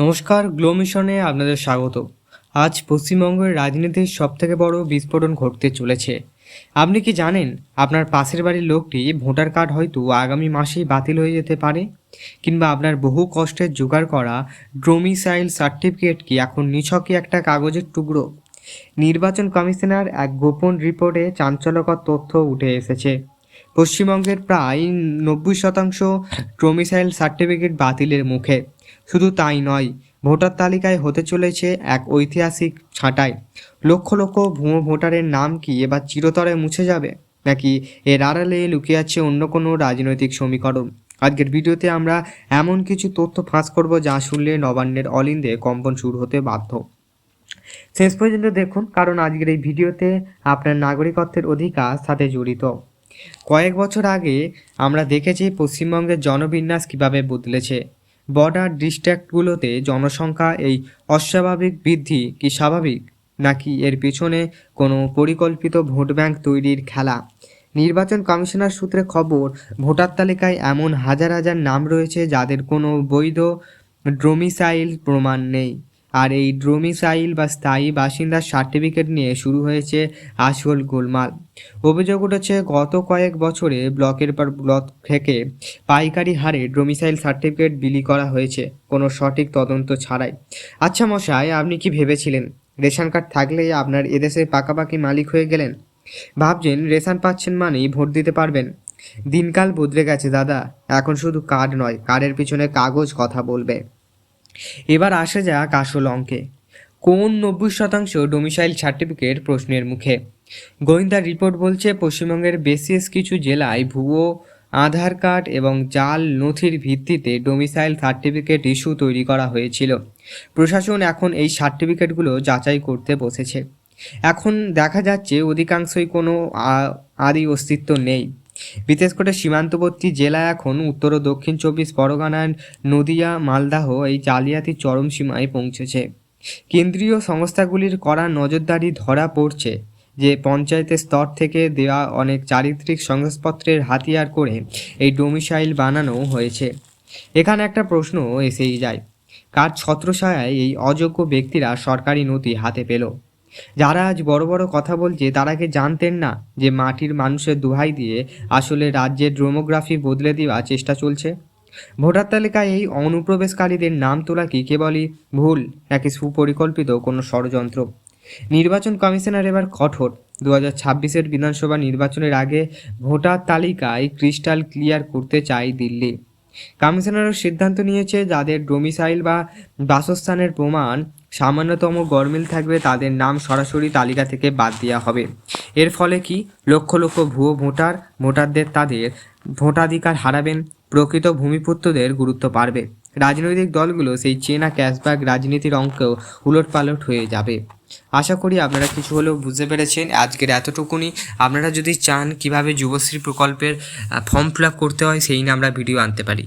নমস্কার, গ্লো মিশনে আপনাদের স্বাগত। আজ পশ্চিমবঙ্গের রাজনীতির সবথেকে বড় বিস্ফোরণ ঘটতে চলেছে। আপনি কি জানেন আপনার পাশের বাড়ির লোকটি ভোটার কার্ড হয়তো আগামী মাসেই বাতিল হয়ে যেতে পারে, কিংবা আপনার বহু কষ্টের জোগাড় করা ডোমিসাইল সার্টিফিকেট কি এখন নিছকই একটা কাগজের টুকরো? নির্বাচন কমিশনার এক গোপন রিপোর্টে চাঞ্চল্যকর তথ্য উঠে এসেছে। পশ্চিমবঙ্গের প্রায় 90% ডোমিসাইল সার্টিফিকেট বাতিলের মুখে। শুধু তাই নয়, ভোটার তালিকায় হতে চলেছে এক ঐতিহাসিক ছাঁটাই। লক্ষ লক্ষ ভুয়ো ভোটারের নাম কি এবার চিরতরে মুছে যাবে, নাকি এর আড়ালে লুকিয়ে আছে অন্য কোনো রাজনৈতিক সমীকরণ? আজকের ভিডিওতে আমরা এমন কিছু তথ্য ফাঁস করব যা শুনলে নবান্নের অলিন্দে কম্পন শুরু হতে বাধ্য। শেষ পর্যন্ত দেখুন, কারণ আজকের এই ভিডিওতে আপনার নাগরিকত্বের অধিকার সাথে জড়িত। কয়েক বছর আগে আমরা দেখেছি পশ্চিমবঙ্গের জনবিন্যাস কীভাবে বদলেছে। বর্ডার ডিস্ট্রিক্টগুলোতে জনসংখ্যা এই অস্বাভাবিক বৃদ্ধি কি স্বাভাবিক, নাকি এর পিছনে কোনো পরিকল্পিত ভোট ব্যাংক তৈরির খেলা? নির্বাচন কমিশনার সূত্রে খবর, ভোটার তালিকায় এমন হাজার হাজার নাম রয়েছে যাদের কোনো বৈধ ডোমিসাইল প্রমাণ নেই। আর এই ডোমিসাইল বা স্থায়ী বাসিন্দার সার্টিফিকেট নিয়ে শুরু হয়েছে আসল গোলমাল। অভিযোগ উঠেছে গত কয়েক বছরে ব্লকের পর ব্লক থেকে পাইকারি হারে ডোমিসাইল সার্টিফিকেট বিলি করা হয়েছে, কোনো সঠিক তদন্ত ছাড়াই। আচ্ছা মশাই, আপনি কি ভেবেছিলেন রেশন কার্ড থাকলেই আপনার এদেশের পাকাপাকি মালিক হয়ে গেলেন? ভাবছেন রেশন পাচ্ছেন মানেই ভোট দিতে পারবেন? দিনকাল বদলে গেছে দাদা। এখন শুধু কার্ড নয়, কার্ডের পিছনে কাগজ কথা বলবে। এবার আসা যাক আসল অঙ্কে। কোন 90% ডোমিসাইল সার্টিফিকেট প্রশ্নের মুখে? গোয়েন্দা রিপোর্ট বলছে পশ্চিমবঙ্গের বেশ কিছু জেলায় ভুয়ো আধার কার্ড এবং জাল নথির ভিত্তিতে ডোমিসাইল সার্টিফিকেট ইস্যু তৈরি করা হয়েছিল। প্রশাসন এখন এই সার্টিফিকেটগুলো যাচাই করতে বসেছে। এখন দেখা যাচ্ছে অধিকাংশই কোনো আদি অস্তিত্ব নেই। বিশেষ করে সীমান্তবর্তী জেলা, এখন উত্তর ও দক্ষিণ 24 পরগনার নদিয়া, মালদাহ এই জালিয়াতি চরম সীমায় পৌঁছেছে। কেন্দ্রীয় সংস্থাগুলির কড়া নজরদারি ধরা পড়ছে যে পঞ্চায়েতের স্তর থেকে দেওয়া অনেক চারিত্রিক শংসাপত্রের হাতিয়ার করে এই ডোমিসাইল বানানো হয়েছে। এখানে একটা প্রশ্ন এসেই যায়, কার ছত্রছায়ায় এই অযোগ্য ব্যক্তিরা সরকারি নথি হাতে পেল? যারা আজ বড় বড় কথা বলছে তারা কি জানতেন না যে মাটির মানুষের দোহাই দিয়ে আসলে রাজ্যের ডেমোগ্রাফি বদলে দেওয়ার চেষ্টা চলছে? ভোটার তালিকায় এই অনুপ্রবেশকারীদের নাম তোলা কি কেবলই ভুল, নাকি সুপরিকল্পিত কোনো ষড়যন্ত্র? নির্বাচন কমিশনার এবার কঠোর। 2026-এর বিধানসভা নির্বাচনের আগে ভোটার তালিকায় ক্রিস্টাল ক্লিয়ার করতে চায় দিল্লি। কমিশনারের সিদ্ধান্ত নিয়েছে যাদের ডোমিসাইল বা বাসস্থানের প্রমাণ সামান্যতম গরমিল থাকবে তাদের নাম সরাসরি তালিকা থেকে বাদ দেওয়া হবে। এর ফলে কি, লক্ষ লক্ষ ভুয়ো ভোটারদের তাদের ভোটাধিকার হারাবেন, প্রকৃত ভূমিপুত্রদের গুরুত্ব বাড়বে। রাজনৈতিক দলগুলো সেই চেনা ক্যাশব্যাক রাজনীতির অঙ্কেও উলটপালট হয়ে যাবে। আশা করি আপনারা কিছু হলেও বুঝতে পেরেছেন। আজকের এতটুকুনি। আপনারা যদি চান কিভাবে যুবশ্রী প্রকল্পের ফর্ম ফিল আপ করতে হয় সেই নিয়ে আমরা ভিডিও আনতে পারি।